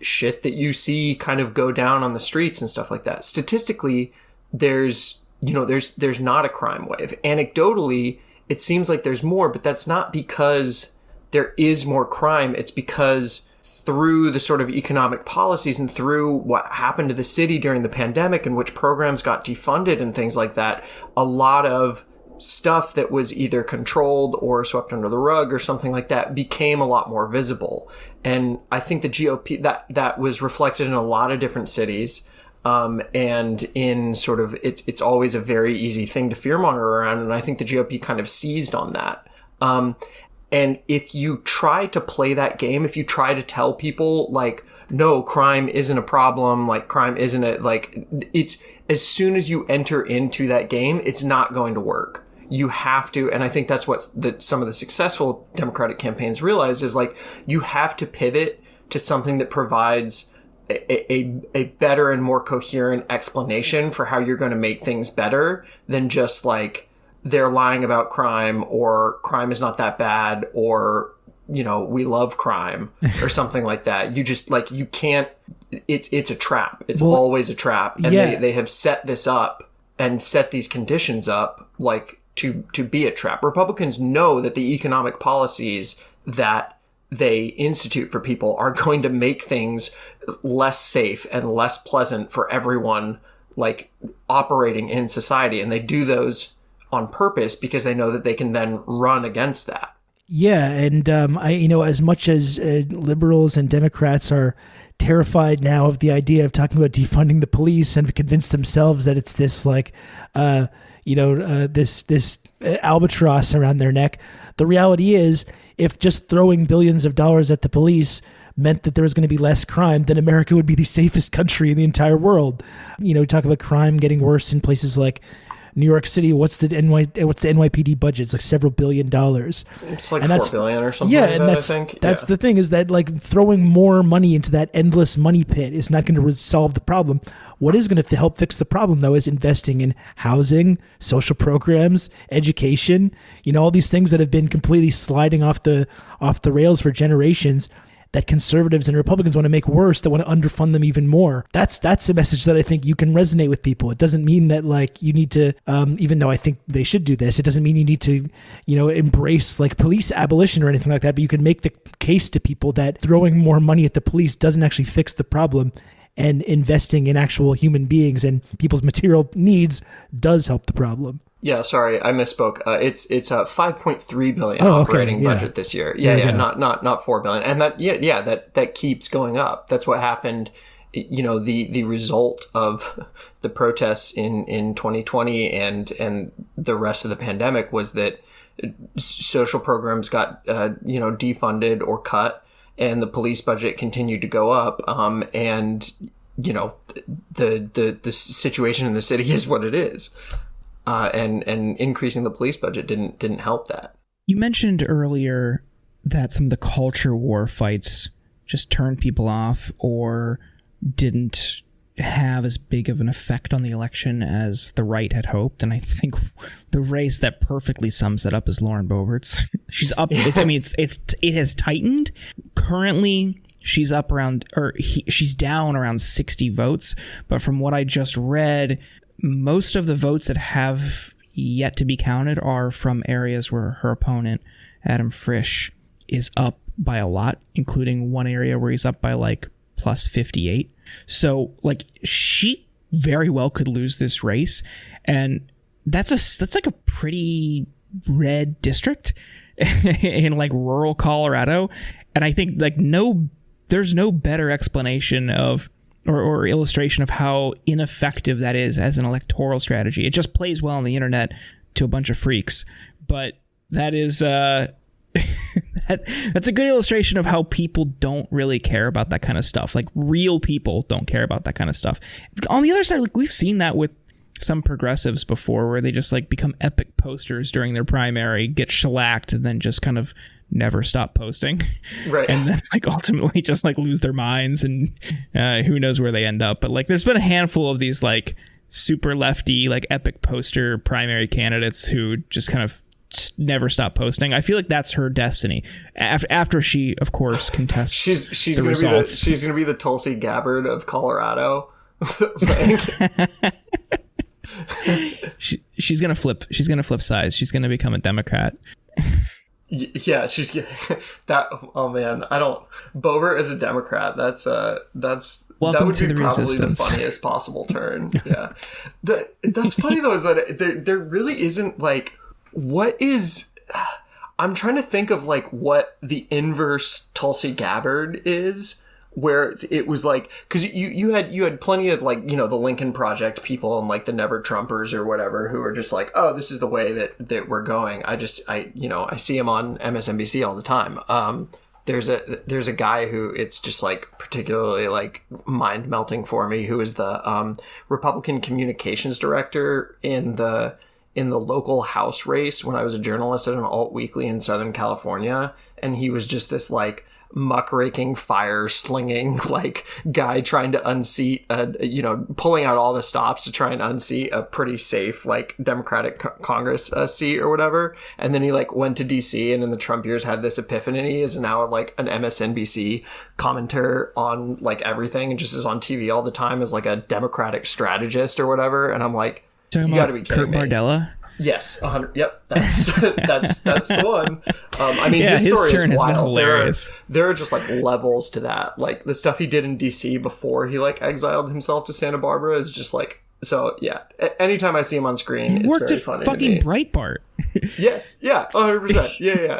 shit that you see kind of go down on the streets and stuff like that. Statistically, there's not a crime wave. Anecdotally, it seems like there's more, but that's not because there is more crime. It's because through the sort of economic policies and through what happened to the city during the pandemic and which programs got defunded and things like that, a lot of stuff that was either controlled or swept under the rug or something like that became a lot more visible. And I think the GOP, that was reflected in a lot of different cities. And in sort of, it's always a very easy thing to fearmonger around. And I think the GOP kind of seized on that. And if you try to play that game, if you try to tell people like, no, crime isn't a problem, like crime isn't it, like it's, as soon as you enter into that game, it's not going to work. You have to, and I think that's what some of the successful Democratic campaigns realize is like, you have to pivot to something that provides a better and more coherent explanation for how you're going to make things better than just like, they're lying about crime or crime is not that bad or, we love crime or something like that. You just like, you can't, it's a trap. It's always a trap. And they have set this up and set these conditions up like to be a trap. Republicans know that the economic policies that they institute for people are going to make things less safe and less pleasant for everyone like operating in society. And they do those on purpose because they know that they can then run against that. Yeah, and as much as liberals and Democrats are terrified now of the idea of talking about defunding the police and have convinced themselves that it's this like, this albatross around their neck, the reality is, if just throwing billions of dollars at the police meant that there was going to be less crime, then America would be the safest country in the entire world. Talk about crime getting worse in places like New York City. What's the NYPD budget? It's like several $1 billion. It's like $4 billion or something. Yeah, like and that, I think. That's the thing is that like throwing more money into that endless money pit is not going to solve the problem. What is going to help fix the problem, though, is investing in housing, social programs, education. All these things that have been completely sliding off the rails for generations, that conservatives and Republicans want to make worse, that want to underfund them even more. That's a message that I think you can resonate with people. It doesn't mean that like you need to, even though I think they should do this, it doesn't mean you need to, embrace like police abolition or anything like that. But you can make the case to people that throwing more money at the police doesn't actually fix the problem, and investing in actual human beings and people's material needs does help the problem. Yeah, sorry, I misspoke. It's a $5.3 billion operating budget this year. Yeah, not $4 billion, and that keeps going up. That's what happened. The result of the protests in 2020 and the rest of the pandemic was that social programs got defunded or cut, and the police budget continued to go up. And the situation in the city is what it is. And increasing the police budget didn't help that. You mentioned earlier that some of the culture war fights just turned people off or didn't have as big of an effect on the election as the right had hoped. And I think the race that perfectly sums that up is Lauren Boebert's. She's up. It has tightened. Currently, she's she's down around 60 votes. But from what I just read, most of the votes that have yet to be counted are from areas where her opponent, Adam Frisch, is up by a lot, including one area where he's up by like plus 58. So like she very well could lose this race, and that's like a pretty red district in like rural Colorado. And I think like there's no better explanation of or illustration of how ineffective that is as an electoral strategy. It just plays well on the internet to a bunch of freaks, but that is that's a good illustration of how people don't really care about that kind of stuff. Like real people don't care about that kind of stuff. On the other side, like we've seen that with some progressives before, where they just like become epic posters during their primary, get shellacked, and then just kind of never stop posting. Right. And then like ultimately just like lose their minds, and who knows where they end up. But like there's been a handful of these like super lefty, like epic poster primary candidates who just kind of never stop posting. I feel like that's her destiny. After she, of course, contests she's the results. she's gonna be the Tulsi Gabbard of Colorado. Like, she's gonna flip sides. She's gonna become a Democrat. Yeah, she's that. Oh man, I don't. Boebert as a Democrat. That's welcome that would to be the probably resistance. the funniest possible turn. Yeah, that's funny though, is that there really isn't like what is. I'm trying to think of like what the inverse Tulsi Gabbard is, where it was like, because you had plenty of like, you know, the Lincoln Project people and like the Never Trumpers or whatever who are just like, oh, this is the way that we're going. I see him on MSNBC all the time. There's a guy who it's just like particularly like mind melting for me, who is the Republican communications director in the local House race when I was a journalist at an alt weekly in Southern California, and he was just this like muckraking, fire slinging like guy trying to unseat pulling out all the stops to try and unseat a pretty safe like Democratic Congress seat or whatever. And then he like went to DC and in the Trump years had this epiphany, and he is now like an MSNBC commentator on like everything, and just is on TV all the time as like a Democratic strategist or whatever. And I'm like, you gotta be kidding me. Kurt Bardella? Yes, 100. Yep, that's the one. I mean, yeah, his story turn is has been wild. hilarious. There are just like levels to that. Like the stuff he did in DC before he like exiled himself to Santa Barbara is just like, so yeah. Anytime I see him on screen, He worked it's very at funny. fucking Breitbart. Yes, yeah, 100%.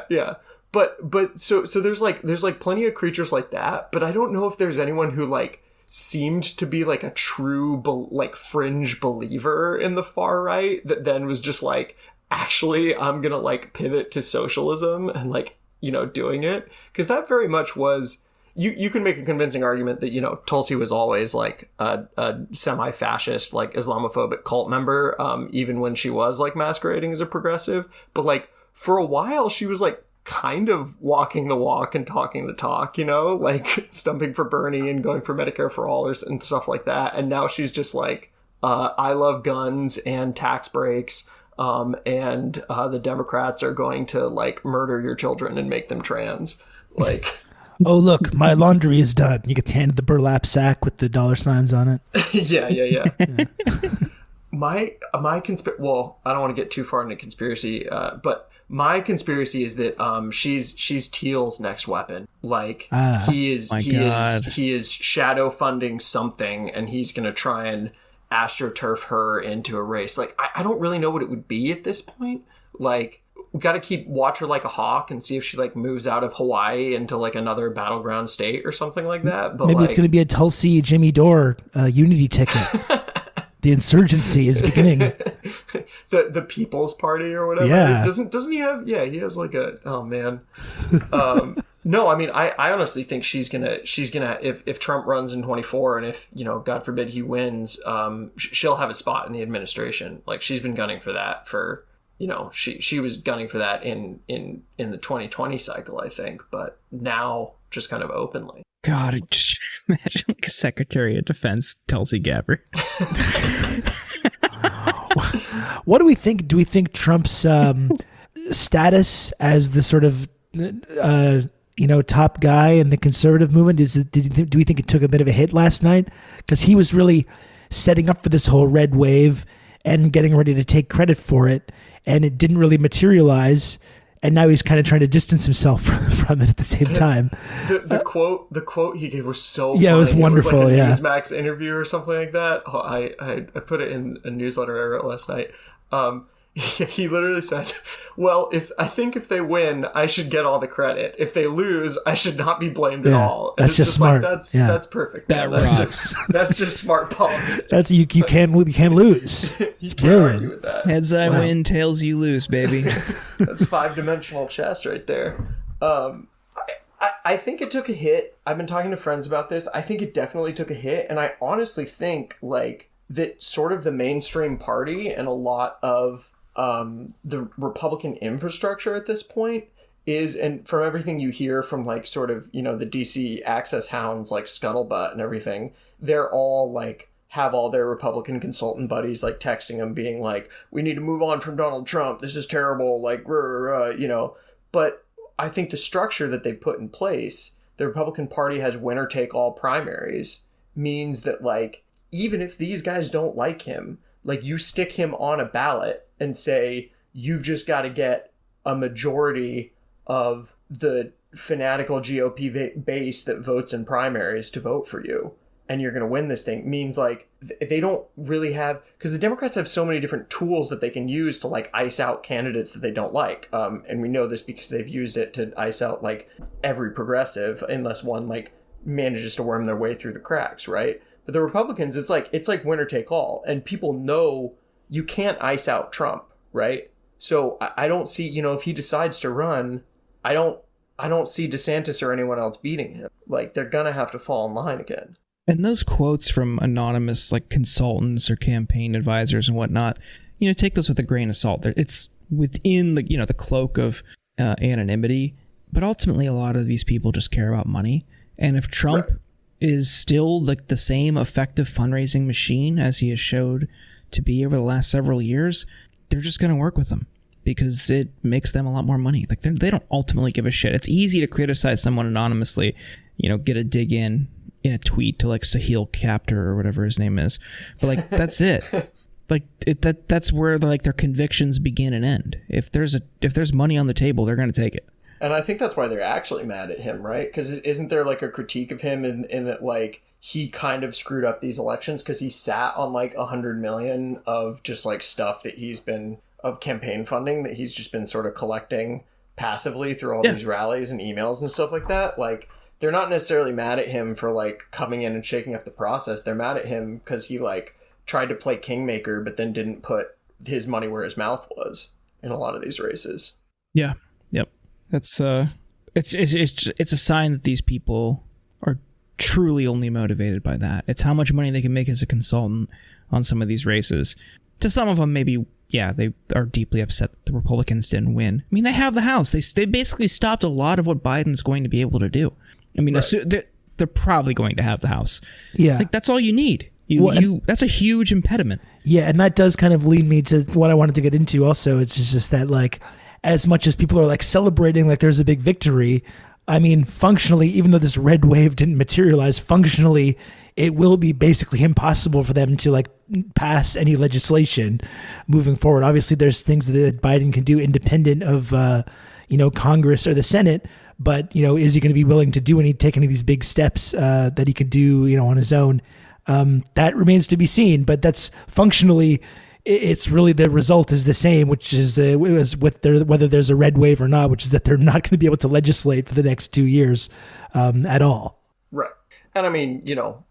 Yeah. But so there's plenty of creatures like that. But I don't know if there's anyone who like seemed to be like a true like fringe believer in the far right that then was just like, actually I'm gonna like pivot to socialism and like, you know, doing it. Because that very much was, you can make a convincing argument that, you know, Tulsi was always like a semi-fascist like Islamophobic cult member, even when she was like masquerading as a progressive. But like for a while she was like kind of walking the walk and talking the talk, you know, like stumping for Bernie and going for Medicare for all and stuff like that. And now she's just like, I love guns and tax breaks, and the Democrats are going to like murder your children and make them trans. Like, oh look, my laundry is done. You get handed the burlap sack with the dollar signs on it. Yeah. My well, I don't want to get too far into conspiracy, but my conspiracy is that she's Thiel's next weapon. Like he is shadow funding something, and he's gonna try and astroturf her into a race. Like I don't really know what it would be at this point. Like we got to watch her like a hawk and see if she like moves out of Hawaii into like another battleground state or something like that. But maybe like, it's gonna be a Tulsi Jimmy Dore unity ticket. The insurgency is beginning. the People's Party or whatever. Yeah. Doesn't he have? Yeah, he has like a. Oh man. No, I mean, I honestly think she's gonna if Trump runs in 24 and if, you know, God forbid he wins, she'll have a spot in the administration. Like she's been gunning for that for, you know, she was gunning for that in the 2020 cycle, I think, but now just kind of openly. God, just imagine like a Secretary of Defense, Tulsi Gabbard. What do we think? Do we think Trump's status as the sort of top guy in the conservative movement? Do we think it took a bit of a hit last night? Because he was really setting up for this whole red wave and getting ready to take credit for it, and it didn't really materialize. And now he's kind of trying to distance himself from it at the same time. The quote he gave was so funny. It was wonderful. It was like a Newsmax interview or something like that. Oh, I put it in a newsletter I wrote last night. He literally said, "Well, if they win, I should get all the credit. If they lose, I should not be blamed at all." And that's just smart. That's perfect. That's just smart politics. That's you can't lose. It's brilliant. With that. Heads I win, tails you lose, baby. That's 5-dimensional chess right there. I think it took a hit. I've been talking to friends about this. I think it definitely took a hit, and I honestly think that sort of the mainstream party and a lot of the Republican infrastructure at this point is, and from everything you hear from sort of, the DC access hounds like Scuttlebutt and everything, they're all have all their Republican consultant buddies texting them being we need to move on from Donald Trump. This is terrible. But I think the structure that they put in place, the Republican Party has winner take all primaries, means that even if these guys don't like him, you stick him on a ballot and say, you've just got to get a majority of the fanatical GOP base that votes in primaries to vote for you, and you're going to win this thing, means they don't really have, because the Democrats have so many different tools that they can use to ice out candidates that they don't like. And we know this because they've used it to ice out every progressive, unless one manages to worm their way through the cracks, right? But the Republicans, it's like winner take all, and people know you can't ice out Trump, right? So I don't see, if he decides to run, I don't see DeSantis or anyone else beating him. They're gonna have to fall in line again. And those quotes from anonymous consultants or campaign advisors and whatnot, take those with a grain of salt. It's within the cloak of anonymity, but ultimately a lot of these people just care about money. And if Trump is still the same effective fundraising machine as he has showed to be over the last several years, they're just going to work with him because it makes them a lot more money. They don't ultimately give a shit. It's easy to criticize someone anonymously, get a dig in a tweet to Sahil Captor or whatever his name is, but that's it. That's where their convictions begin and end. If there's money on the table, they're going to take it. And I think that's why they're actually mad at him, right? Because isn't there a critique of him in that he kind of screwed up these elections because he sat on $100 million of just stuff that he's been, of campaign funding that he's just been sort of collecting passively through all these rallies and emails and stuff like that. They're not necessarily mad at him for coming in and shaking up the process. They're mad at him because he tried to play kingmaker but then didn't put his money where his mouth was in a lot of these races. Yeah. Yep. That's it's a sign that these people are truly only motivated by that. It's how much money they can make as a consultant on some of these races. To some of them, maybe, they are deeply upset that the Republicans didn't win. I mean, they have the House. They basically stopped a lot of what Biden's going to be able to do. I mean, they're probably going to have the House. Yeah. That's all you need. That's a huge impediment. Yeah, and that does kind of lead me to what I wanted to get into also. It's just that, as much as people are celebrating there's a big victory, I mean, functionally, even though this red wave didn't materialize, functionally, it will be basically impossible for them to pass any legislation moving forward. Obviously, there's things that Biden can do independent of, Congress or the Senate. But, is he going to be willing to take any of these big steps that he could do, on his own? That remains to be seen. But that's functionally, it's really the result is the same, which is whether there's a red wave or not, which is that they're not going to be able to legislate for the next 2 years at all. Right. And I mean,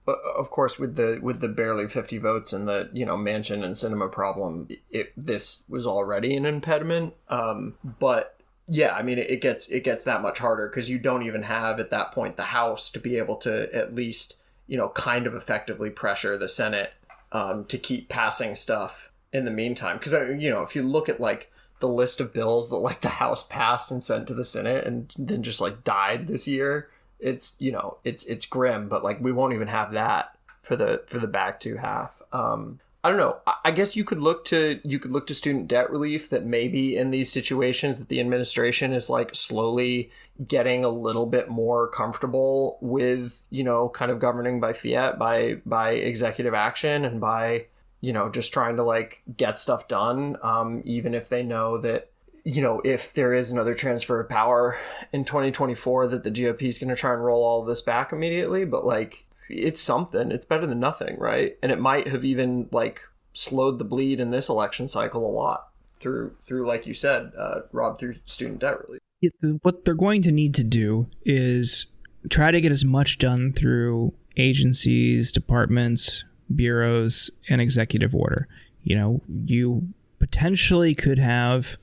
of course, with the barely 50 votes and the, Manchin and Sinema problem, this was already an impediment. But yeah, I mean, it gets that much harder because you don't even have at that point the House to be able to at least, kind of effectively pressure the Senate to keep passing stuff in the meantime. Because, if you look at the list of bills that the House passed and sent to the Senate and then just died this year, it's it's grim. But we won't even have that for the back two half. I don't know. I guess you could look to student debt relief, that maybe in these situations that the administration is like slowly getting a little bit more comfortable with, kind of governing by fiat, by executive action, and by, just trying to like get stuff done, even if they know that, if there is another transfer of power in 2024, that the GOP is going to try and roll all of this back immediately. But like, it's something. It's better than nothing, right? And it might have even like slowed the bleed in this election cycle a lot through like you said, Rob, through student debt relief. What they're going to need to do is try to get as much done through agencies, departments, bureaus, and executive order. You potentially could have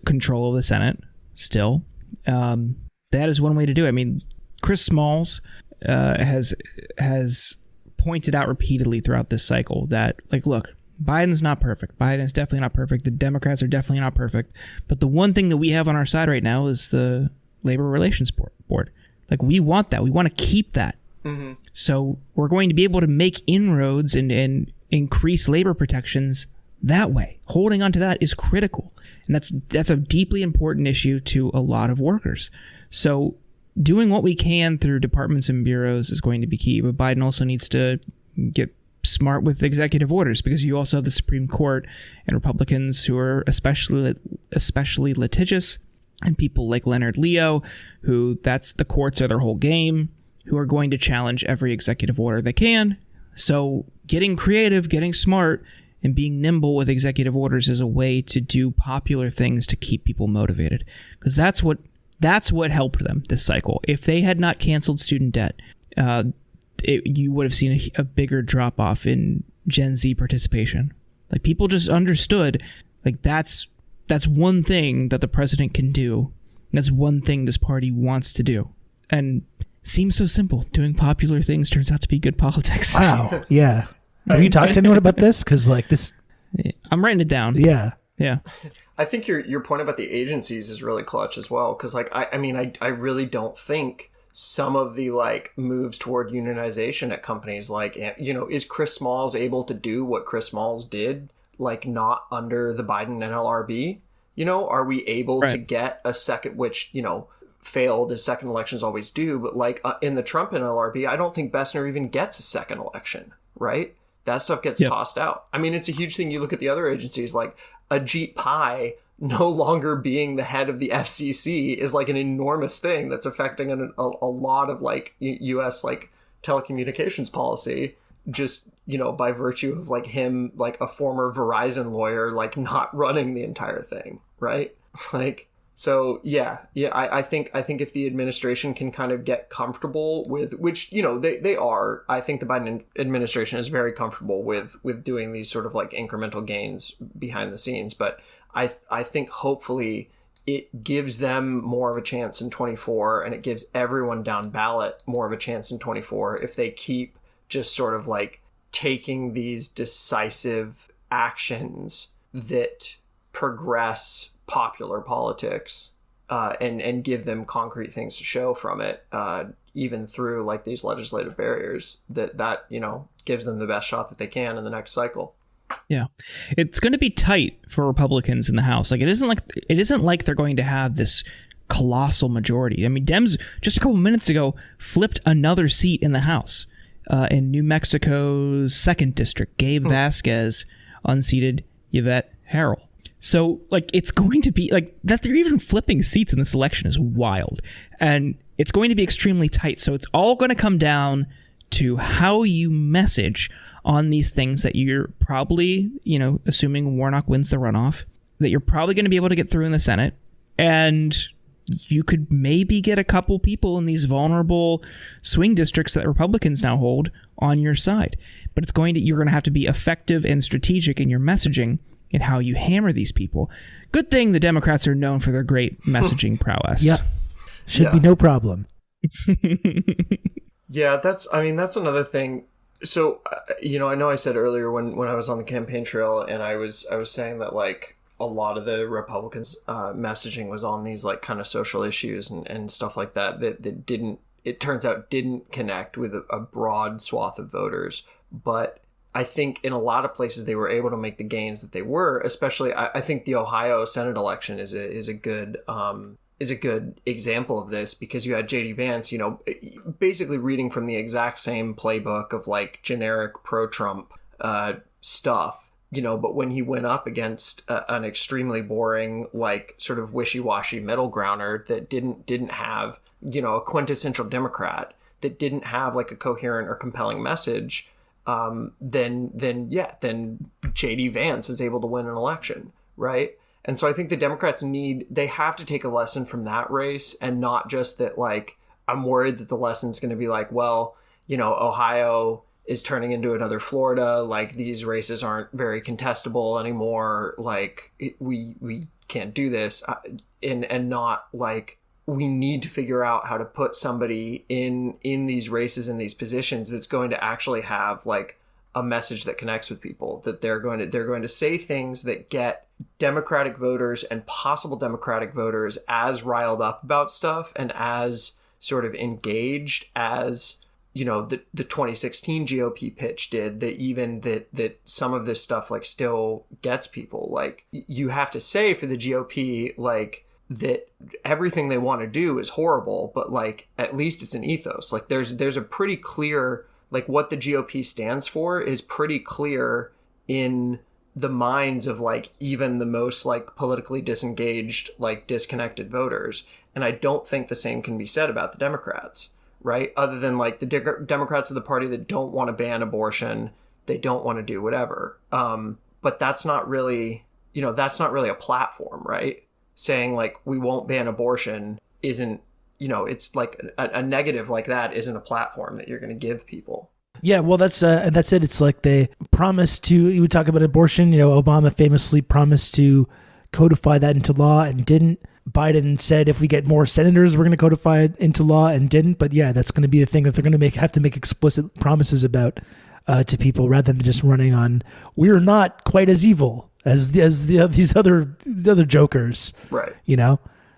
control of the Senate still. That is one way to do it. I mean, Chris Smalls has pointed out repeatedly throughout this cycle that, like, look, Biden's not perfect. Biden is definitely not perfect. The Democrats are definitely not perfect. But the one thing that we have on our side right now is the Labor Relations Board. Like, we want that. We want to keep that. Mm-hmm. So we're going to be able to make inroads and increase labor protections that way. Holding on to that is critical. And that's a deeply important issue to a lot of workers. So doing what we can through departments and bureaus is going to be key. But Biden also needs to get smart with executive orders, because you also have the Supreme Court and Republicans who are especially litigious, and people like Leonard Leo, who that's the courts are their whole game, who are going to challenge every executive order they can. So getting creative, getting smart, and being nimble with executive orders is a way to do popular things to keep people motivated, because that's what helped them this cycle. If they had not canceled student debt, you would have seen a bigger drop off in Gen Z participation. Like, people just understood, like, that's one thing that the president can do. That's one thing this party wants to do. And it seems so simple. Doing popular things turns out to be good politics. Wow. Yeah. Have you talked to anyone about this? Because like this, I'm writing it down. Yeah. Yeah. I think your point about the agencies is really clutch as well. Because like, I mean, I really don't think some of the like moves toward unionization at companies like, is Chris Smalls able to do what Chris Smalls did, like not under the Biden NLRB? Are we able to get a second, which, failed as second elections always do, but like in the Trump NLRB, I don't think Bessner even gets a second election, right? That stuff gets tossed out. I mean, it's a huge thing. You look at the other agencies, like Ajit Pai no longer being the head of the FCC is like an enormous thing that's affecting a lot of like U.S. like telecommunications policy, just, by virtue of like him, like a former Verizon lawyer, like not running the entire thing, right? Like, so yeah, I think if the administration can kind of get comfortable with, which, they are, I think the Biden administration is very comfortable with doing these sort of like incremental gains behind the scenes. But I think hopefully it gives them more of a chance in 24, and it gives everyone down ballot more of a chance in 24 if they keep just sort of like taking these decisive actions that progress popular politics, and give them concrete things to show from it, even through like these legislative barriers that gives them the best shot that they can in the next cycle. Yeah, it's going to be tight for Republicans in the House. Like, it isn't like they're going to have this colossal majority. I mean, Dems just a couple minutes ago flipped another seat in the House in New Mexico's 2nd District. Gabe Vasquez unseated Yvette Harrell. So, like, it's going to be like that. They're even flipping seats in this election is wild, and it's going to be extremely tight. So it's all going to come down to how you message on these things that you're probably, assuming Warnock wins the runoff, that you're probably going to be able to get through in the Senate, and you could maybe get a couple people in these vulnerable swing districts that Republicans now hold on your side. But you're going to have to be effective and strategic in your messaging and how you hammer these people. Good thing the Democrats are known for their great messaging prowess. Yeah. Should be no problem. Yeah, that's another thing. So, I know I said earlier when I was on the campaign trail, and I was saying that like a lot of the Republicans' messaging was on these like kind of social issues and stuff like that it turns out didn't connect with a broad swath of voters. But I think in a lot of places they were able to make the gains that they were. Especially, I think the Ohio Senate election is a good example of this, because you had J.D. Vance, basically reading from the exact same playbook of like generic pro-Trump stuff, but when he went up against an extremely boring, like sort of wishy-washy middle grounder that didn't have, a quintessential Democrat, that didn't have like a coherent or compelling message, then J.D. Vance is able to win an election, right? And so I think the Democrats they have to take a lesson from that race, and not just that, like, I'm worried that the lesson's going to be like, well, Ohio is turning into another Florida, like these races aren't very contestable anymore, like we can't do this, and not like we need to figure out how to put somebody in these races, in these positions, that's going to actually have like a message that connects with people, that they're going to say things that get Democratic voters and possible Democratic voters as riled up about stuff and as sort of engaged as the 2016 GOP pitch did, that some of this stuff like still gets people. Like, you have to say for the GOP, like, that everything they want to do is horrible, but like at least it's an ethos. Like there's a pretty clear, like, what the GOP stands for is pretty clear in the minds of like even the most like politically disengaged, like disconnected voters. And I don't think the same can be said about the Democrats, right? Other than like the Democrats are the party that don't want to ban abortion. They don't want to do whatever. But that's not really a platform, right? Saying like we won't ban abortion isn't, it's like a negative like that isn't a platform that you're going to give people. Yeah, well, that's it. It's like they promised to. You would talk about abortion. Obama famously promised to codify that into law and didn't. Biden said if we get more senators, we're going to codify it into law and didn't. But yeah, that's going to be the thing that they're going to have to make explicit promises about to people, rather than just running on we're not quite as evil as these other jokers. Right.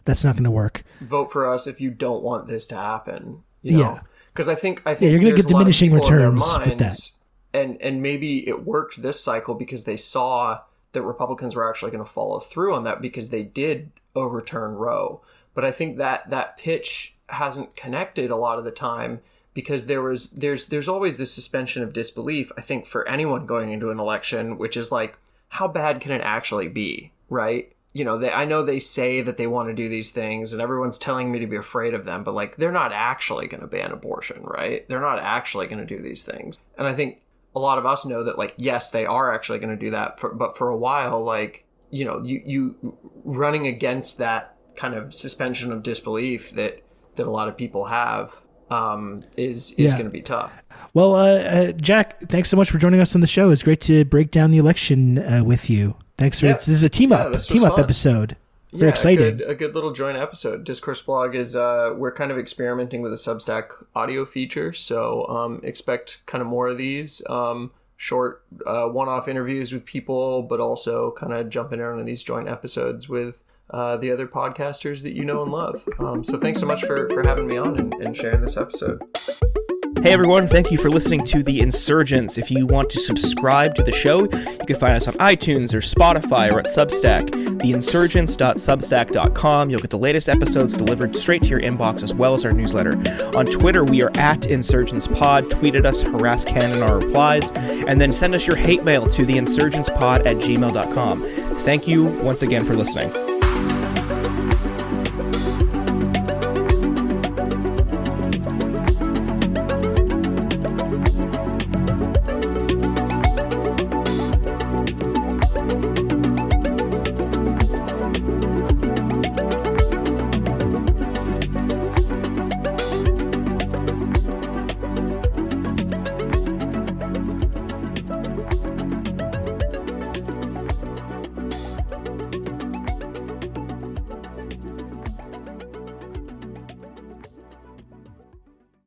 That's not going to work. Vote for us if you don't want this to happen. Yeah. Because I think you're going to get diminishing returns with that. And maybe it worked this cycle because they saw that Republicans were actually going to follow through on that, because they did overturn Roe. But I think that pitch hasn't connected a lot of the time, because there's always this suspension of disbelief, I think, for anyone going into an election, which is like, how bad can it actually be, right? I know they say that they want to do these things and everyone's telling me to be afraid of them, but like, they're not actually going to ban abortion, right? They're not actually going to do these things. And I think a lot of us know that, like, yes, they are actually going to do that. But for a while, like, you running against that kind of suspension of disbelief that a lot of people have is going to be tough. Well, Jack, thanks so much for joining us on the show. It's great to break down the election with you. Thanks for this is a team up episode. Very exciting. A good little joint episode. Discourse blog is we're kind of experimenting with a Substack audio feature, so expect kind of more of these short one-off interviews with people, but also kind of jumping in on these joint episodes with the other podcasters that you know and love. So thanks so much for having me on and sharing this episode. Hey everyone, thank you for listening to The Insurgents. If you want to subscribe to the show, you can find us on iTunes or Spotify or at Substack, theinsurgents.substack.com. You'll get the latest episodes delivered straight to your inbox, as well as our newsletter. On Twitter, we are at InsurgentsPod. Tweet at us, harass Ken in our replies, and then send us your hate mail to theinsurgentspod@gmail.com. Thank you once again for listening.